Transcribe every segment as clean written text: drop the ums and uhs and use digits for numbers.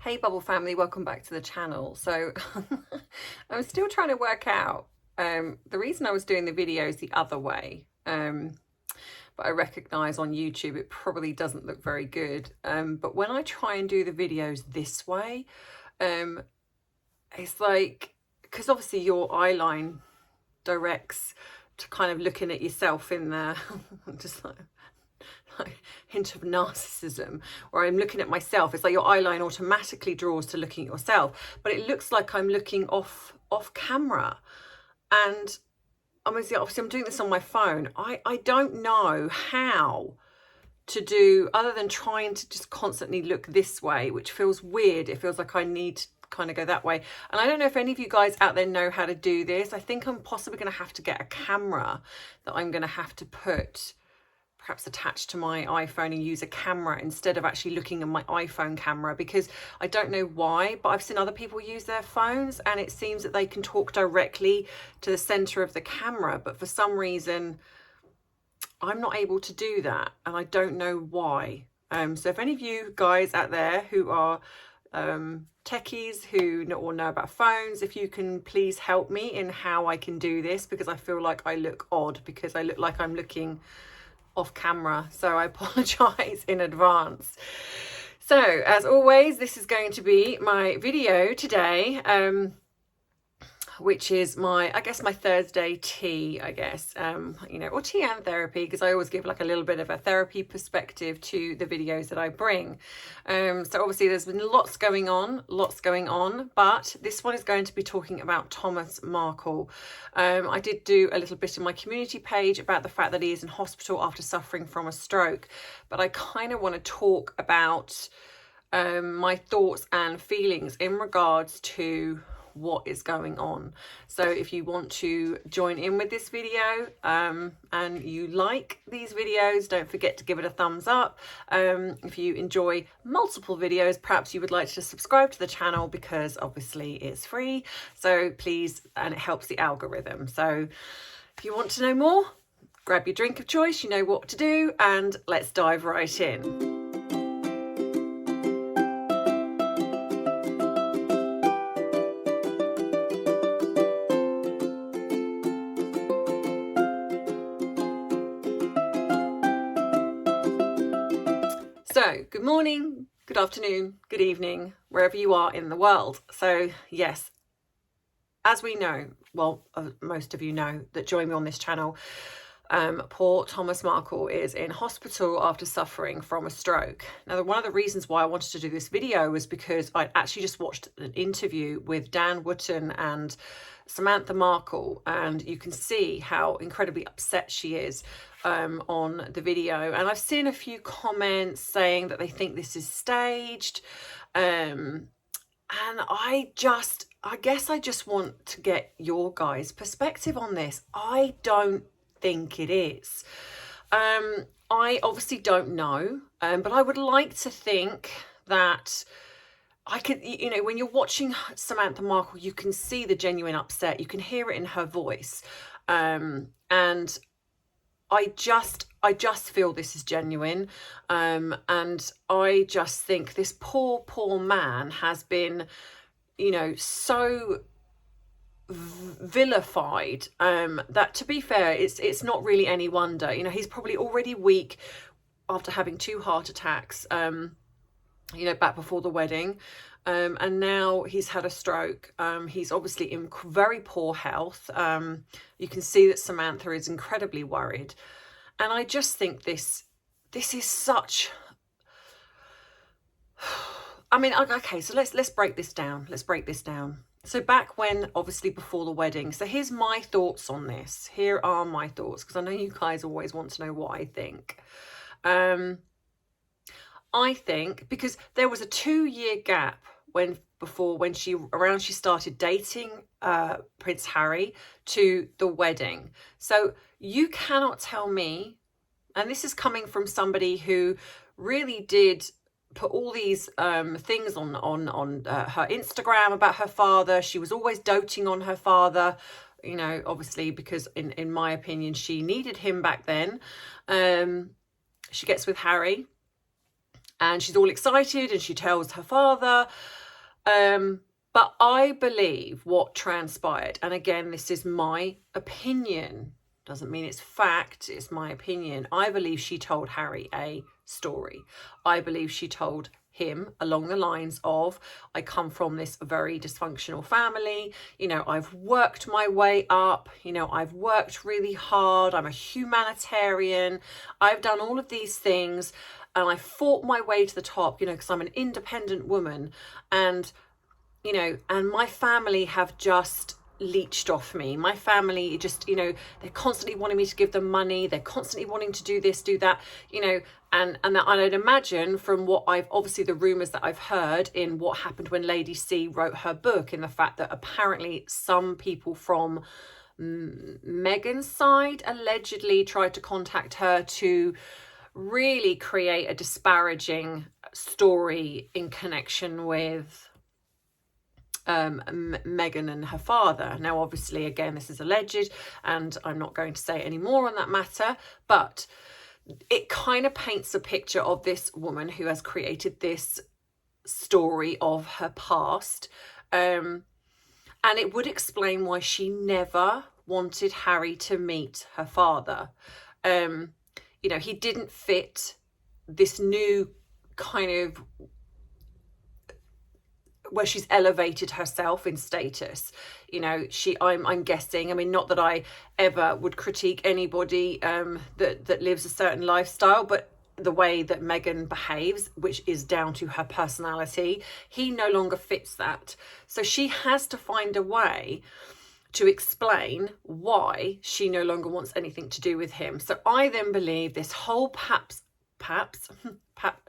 Hey Bubble family, welcome back to the channel. So I'm still trying to work out the reason I was doing the videos the other way, but I recognize on YouTube it probably doesn't look very good, but when I try and do the videos this way, it's like, because obviously your eye line directs to kind of looking at yourself in the just like hint of narcissism, where I'm looking at myself. It's like your eye line automatically draws to looking at yourself, but it looks like I'm looking off camera. And obviously I'm doing this on my phone. I don't know how to do other than trying to just constantly look this way, which feels weird. It feels like I need to kind of go that way. And I don't know if any of you guys out there know how to do this. I think I'm possibly going to have to get a camera that I'm going to have to put perhaps attached to my iPhone and use a camera instead of actually looking at my iPhone camera, because I don't know why, but I've seen other people use their phones and it seems that they can talk directly to the center of the camera, but for some reason I'm not able to do that and I don't know why. So if any of you guys out there who are techies who know about phones, if you can please help me in how I can do this, because I feel like I look odd because I look like I'm looking off camera, so I apologize in advance. So as always, this is going to be my video today, which is my, I guess, my Thursday tea, I guess, you know, or tea and therapy, because I always give like a little bit of a therapy perspective to the videos that I bring. So obviously there's been lots going on, but this one is going to be talking about Thomas Markle. I did do a little bit in my community page about the fact that he is in hospital after suffering from a stroke, but I kind of want to talk about my thoughts and feelings in regards to what is going on. So if you want to join in with this video and you like these videos, don't forget to give it a thumbs up. If you enjoy multiple videos, perhaps you would like to subscribe to the channel, because obviously it's free, so please, and it helps the algorithm. So if you want to know more, grab your drink of choice, you know what to do, and let's dive right in. So, good morning, good afternoon, good evening, wherever you are in the world. So, yes, as we know, well, most of you know that join me on this channel, poor Thomas Markle is in hospital after suffering from a stroke. Now, one of the reasons why I wanted to do this video was because I actually just watched an interview with Dan Wootton and Samantha Markle, and you can see how incredibly upset she is on the video. And I've seen a few comments saying that they think this is staged, and I guess I just want to get your guys' perspective on this. I don't think it is. I obviously don't know, but I would like to think that I could, you know, when you're watching Samantha Markle, you can see the genuine upset. You can hear it in her voice. And I just feel this is genuine. And I just think this poor man has been, you know, so vilified, that, to be fair, it's not really any wonder. You know, he's probably already weak after having 2 heart attacks, you know, back before the wedding, and now he's had a stroke. He's obviously in very poor health. You can see that Samantha is incredibly worried, and I just think this is such, I mean, okay, so let's break this down. So back when, obviously before the wedding, so here's my thoughts on this. Here are my thoughts, because I know you guys always want to know what I think. I think because there was a 2-year gap when she started dating Prince Harry to the wedding. So you cannot tell me, and this is coming from somebody who really did put all these things on her Instagram about her father. She was always doting on her father, you know, obviously because in my opinion she needed him back then. She gets with Harry, and she's all excited and she tells her father. But I believe what transpired, and again, this is my opinion, doesn't mean it's fact, it's my opinion. I believe she told Harry a story. I believe she told him along the lines of, I come from this very dysfunctional family, you know, I've worked my way up, you know, I've worked really hard, I'm a humanitarian, I've done all of these things, and I fought my way to the top, you know, because I'm an independent woman, and you know, and my family have just leached off me. My family just, you know, they're constantly wanting me to give them money. They're constantly wanting to do this, do that, you know, and that I'd imagine from what I've, obviously the rumours that I've heard in what happened when Lady C wrote her book, in the fact that apparently some people from Meghan's side allegedly tried to contact her to really create a disparaging story in connection with Meghan and her father. Now, obviously, again, this is alleged, and I'm not going to say any more on that matter, but it kind of paints a picture of this woman who has created this story of her past, and it would explain why she never wanted Harry to meet her father. You know, he didn't fit this new kind of where she's elevated herself in status. You know, I'm guessing, I mean, not that I ever would critique anybody that lives a certain lifestyle, but the way that Meghan behaves, which is down to her personality, he no longer fits that. So she has to find a way to explain why she no longer wants anything to do with him. So I then believe this whole pap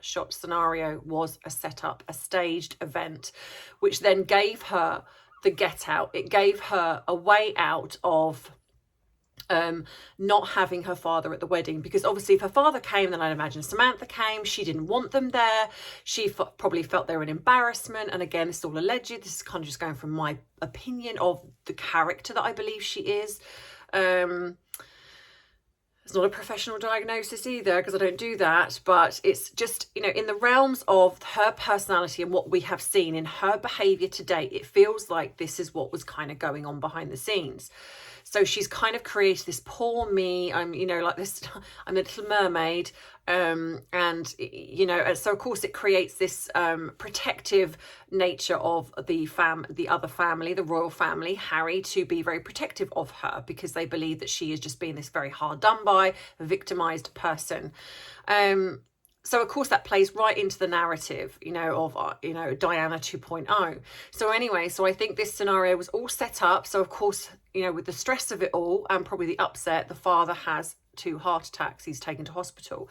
shot scenario was a setup, a staged event, which then gave her the get out. It gave her a way out of not having her father at the wedding, because obviously if her father came, then I'd imagine Samantha came. She didn't want them there. She probably felt they were an embarrassment. And again, it's all alleged. This is kind of just going from my opinion of the character that I believe she is. It's not a professional diagnosis either, because I don't do that, but it's just, you know, in the realms of her personality and what we have seen in her behaviour to date, it feels like this is what was kind of going on behind the scenes. So she's kind of created this poor me, I'm, you know, like this, I'm a little mermaid, and, you know, so of course it creates this protective nature of the other family, the royal family, Harry, to be very protective of her, because they believe that she is just being this very hard done by, victimized person. So of course that plays right into the narrative, you know, of, you know, Diana 2.0. So anyway, so I think this scenario was all set up. So of course, you know, with the stress of it all and probably the upset, the father has 2 heart attacks. He's taken to hospital.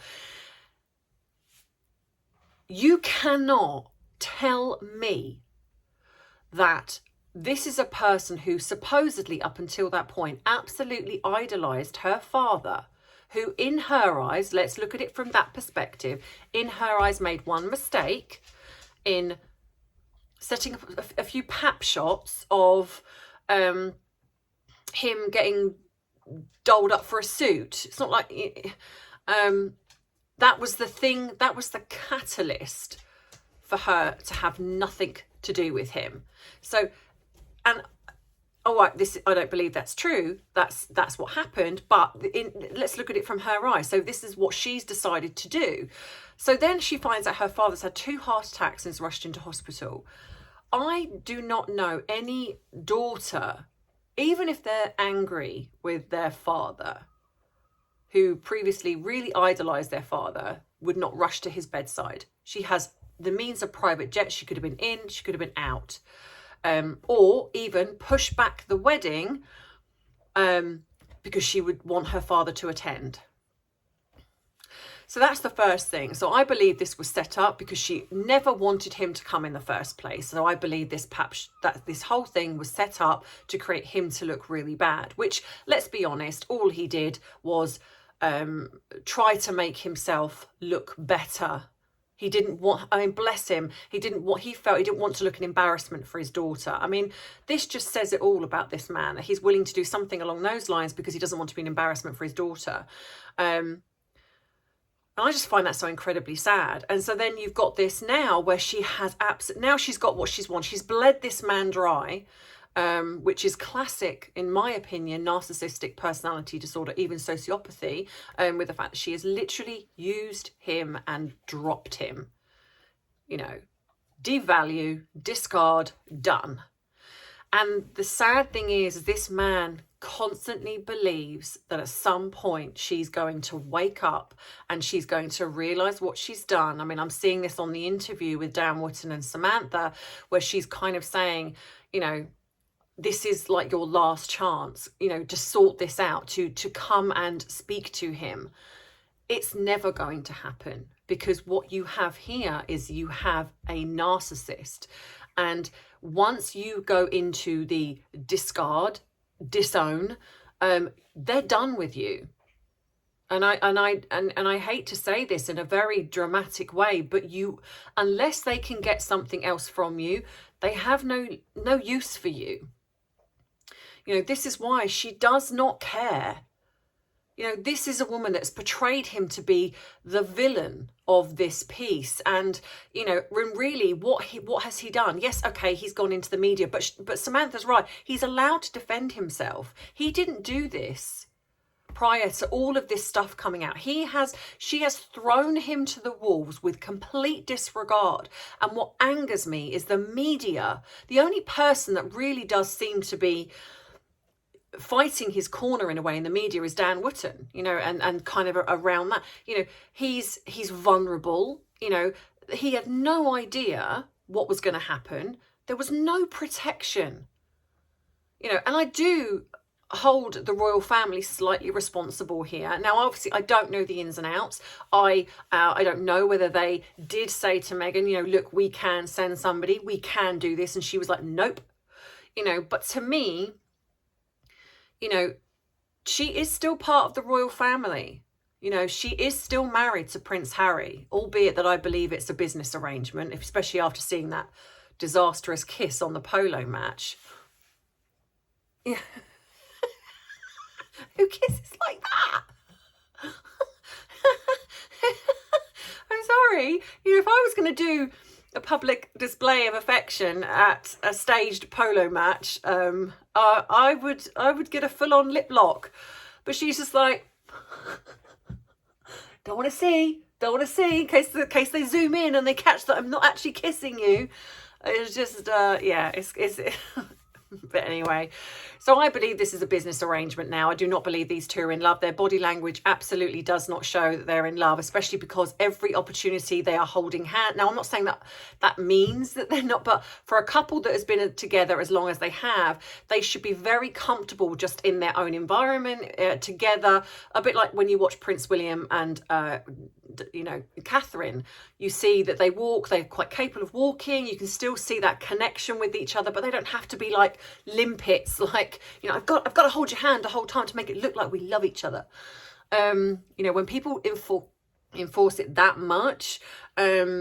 You cannot tell me that this is a person who supposedly up until that point absolutely idolized her father, who in her eyes, let's look at it from that perspective, in her eyes made one mistake in setting up a few pap shots of him getting dolled up for a suit. It's not like that was the thing, that was the catalyst for her to have nothing to do with him. So, and all right, this, I don't believe that's true. That's what happened. But let's look at it from her eyes. So this is what she's decided to do. So then she finds out her father's had 2 heart attacks and is rushed into hospital. I do not know any daughter, even if they're angry with their father, who previously really idolized their father, would not rush to his bedside. She has the means of private jet. She could have been in, she could have been out. Or even push back the wedding because she would want her father to attend. So that's the first thing. So I believe this was set up because she never wanted him to come in the first place. So I believe that this whole thing was set up to create him to look really bad, which, let's be honest, all he did was try to make himself look better. He didn't want, I mean, bless him, he didn't want to look an embarrassment for his daughter. I mean, this just says it all about this man, that he's willing to do something along those lines because he doesn't want to be an embarrassment for his daughter. And I just find that so incredibly sad. And so then you've got this now where she has now she's got what she's wanted. She's bled this man dry, which is classic, in my opinion, narcissistic personality disorder, even sociopathy, with the fact that she has literally used him and dropped him. You know, devalue, discard, done. And the sad thing is this man constantly believes that at some point she's going to wake up and she's going to realize what she's done. I mean, I'm seeing this on the interview with Dan Wootton and Samantha, where she's kind of saying, you know, this is like your last chance, you know, to sort this out, to come and speak to him. It's never going to happen, because what you have here is you have a narcissist. And once you go into the discard, disown, they're done with you. And I hate to say this in a very dramatic way, but unless they can get something else from you, they have no use for you. You know, this is why she does not care. You know, this is a woman that's portrayed him to be the villain of this piece. And, you know, really, what has he done? Yes, okay, he's gone into the media, but Samantha's right. He's allowed to defend himself. He didn't do this prior to all of this stuff coming out. She has thrown him to the wolves with complete disregard. And what angers me is the media. The only person that really does seem to be fighting his corner in a way in the media is Dan Wootton, you know, and kind of around that, you know, he's vulnerable, you know, he had no idea what was going to happen. There was no protection, you know, and I do hold the royal family slightly responsible here. Now, obviously, I don't know the ins and outs. I don't know whether they did say to Meghan, you know, look, we can send somebody, we can do this. And she was like, nope, you know, but to me, you know, she is still part of the royal family. You know, she is still married to Prince Harry, albeit that I believe it's a business arrangement, especially after seeing that disastrous kiss on the polo match. Yeah. Who kisses like that? I'm sorry. You know, if I was going to do a public display of affection at a staged polo match, I would get a full-on lip lock. But she's just like, don't want to see, in case they zoom in and they catch that I'm not actually kissing you. It's just, yeah, it's but anyway, so I believe this is a business arrangement now. I do not believe these two are in love. Their body language absolutely does not show that they're in love, especially because every opportunity they are holding hands. Now, I'm not saying that means that they're not, but for a couple that has been together as long as they have, they should be very comfortable just in their own environment, together. A bit like when you watch Prince William and you know, Catherine, you see that they're quite capable of walking. You can still see that connection with each other, but they don't have to be like limpets, like, you know, I've got to hold your hand the whole time to make it look like we love each other. You know, when people enforce it that much, it's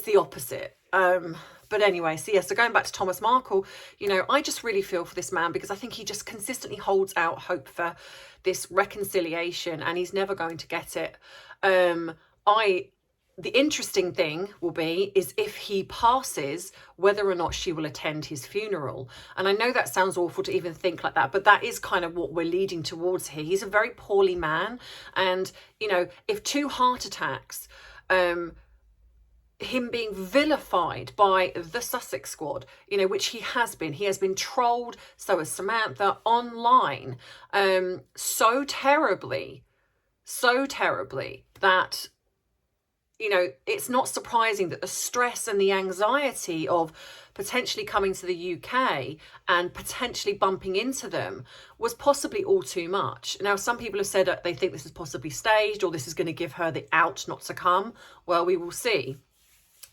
the opposite. But anyway, so going back to Thomas Markle, you know, I just really feel for this man, because I think he just consistently holds out hope for this reconciliation, and he's never going to get it. The interesting thing will be is if he passes, whether or not she will attend his funeral. And I know that sounds awful to even think like that, but that is kind of what we're leading towards here. He's a very poorly man. And, you know, if 2 heart attacks, him being vilified by the Sussex squad, you know, which he has been trolled, so has Samantha, online, so terribly that, you know, it's not surprising that the stress and the anxiety of potentially coming to the UK and potentially bumping into them was possibly all too much. Now, some people have said that they think this is possibly staged, or this is going to give her the out not to come. Well, we will see.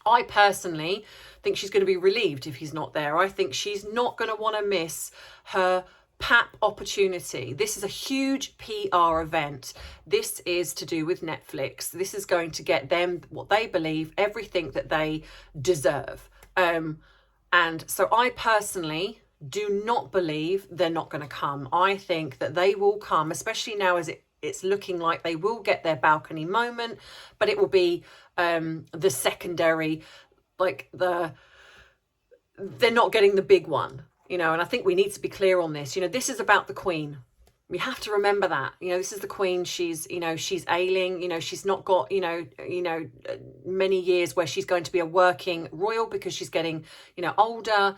I personally think she's going to be relieved if he's not there. I think she's not going to want to miss her PAP opportunity. This is a huge PR event. This is to do with Netflix. This is going to get them what they believe, everything that they deserve. And so I personally do not believe they're not going to come. I think that they will come, especially now as it's looking like they will get their balcony moment, but it will be the secondary, like they're not getting the big one, you know. And I think we need to be clear on this. You know, this is about the Queen. We have to remember that, you know, this is the Queen. She's, you know, she's ailing, you know, she's not got, you know, many years where she's going to be a working royal, because she's getting, you know, older.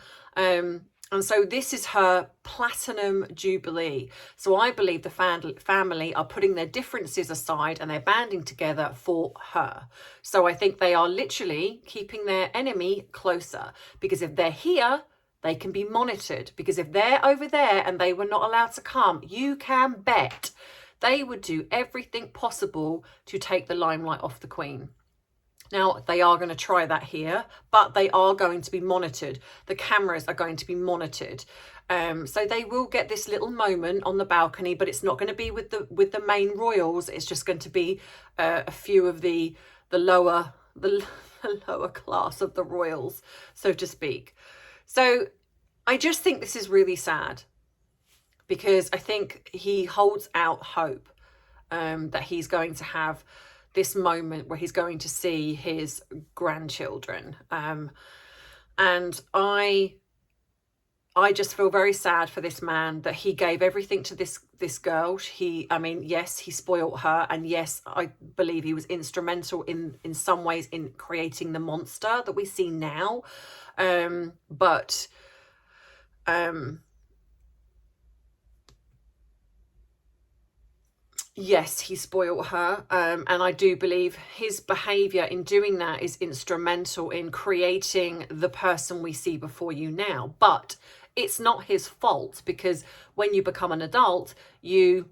And so this is her platinum jubilee. So I believe the family are putting their differences aside and they're banding together for her. So I think they are literally keeping their enemy closer, because if they're here, they can be monitored. Because if they're over there and they were not allowed to come, you can bet they would do everything possible to take the limelight off the Queen. Now, they are going to try that here, but they are going to be monitored. The cameras are going to be monitored. So they will get this little moment on the balcony, but it's not going to be with the main royals. It's just going to be a few of the lower class of the royals, so to speak. So I just think this is really sad, because I think he holds out hope that he's going to have this moment where he's going to see his grandchildren. And I just feel very sad for this man, that he gave everything to this girl. I mean, yes, he spoiled her, and yes, I believe he was instrumental in some ways in creating the monster that we see now. But yes, he spoiled her, and I do believe his behaviour in doing that is instrumental in creating the person we see before you now. But it's not his fault, because when you become an adult, you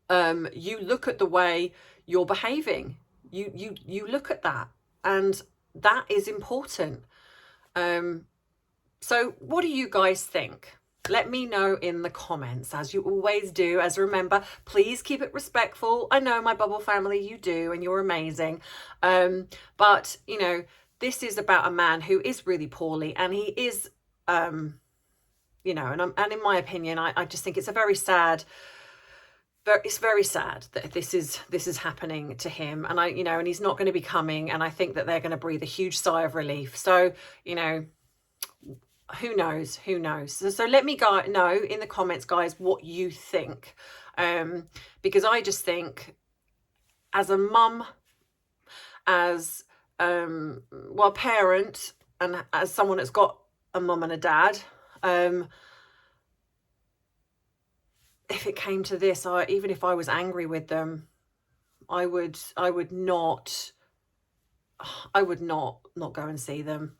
look at the way you're behaving. You look at that, and that is important. So what do you guys think? Let me know in the comments, as you always do. As remember, please keep it respectful. I know, my bubble family, you do, and you're amazing. But, you know, this is about a man who is really poorly, and he is, you know, and in my opinion, I just think it's a very sad, it's very sad that this is happening to him. And and he's not going to be coming, and I think that they're going to breathe a huge sigh of relief. So, you know, who knows, so let me know in the comments, guys, what you think, because I just think, as a mum, as well, parent, and as someone that's got a mum and a dad, if it came to this, even if I was angry with them, I would not go and see them.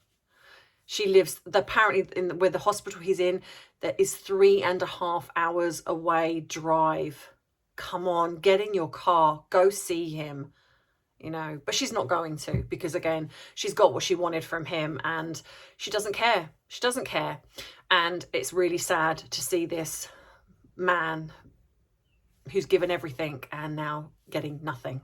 She lives, apparently, where the hospital he's in, that is 3.5 hours away drive. Come on, get in your car, go see him, you know. But she's not going to, because, again, she's got what she wanted from him, and she doesn't care. She doesn't care. And it's really sad to see this man who's given everything and now getting nothing.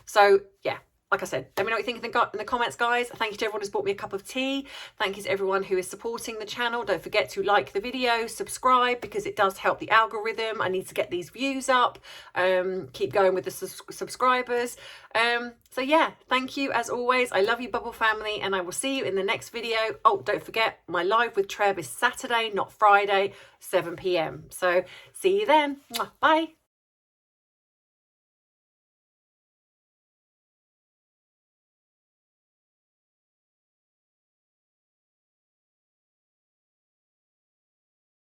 So, yeah. Like I said, let me know what you think in the comments, guys. Thank you to everyone who's bought me a cup of tea. Thank you to everyone who is supporting the channel. Don't forget to like the video, subscribe, because it does help the algorithm. I need to get these views up. Keep going with the subscribers. So yeah, thank you as always. I love you, Bubble family, and I will see you in the next video. Oh, don't forget, my live with Trev is Saturday, not Friday, 7 p.m. So see you then. Bye.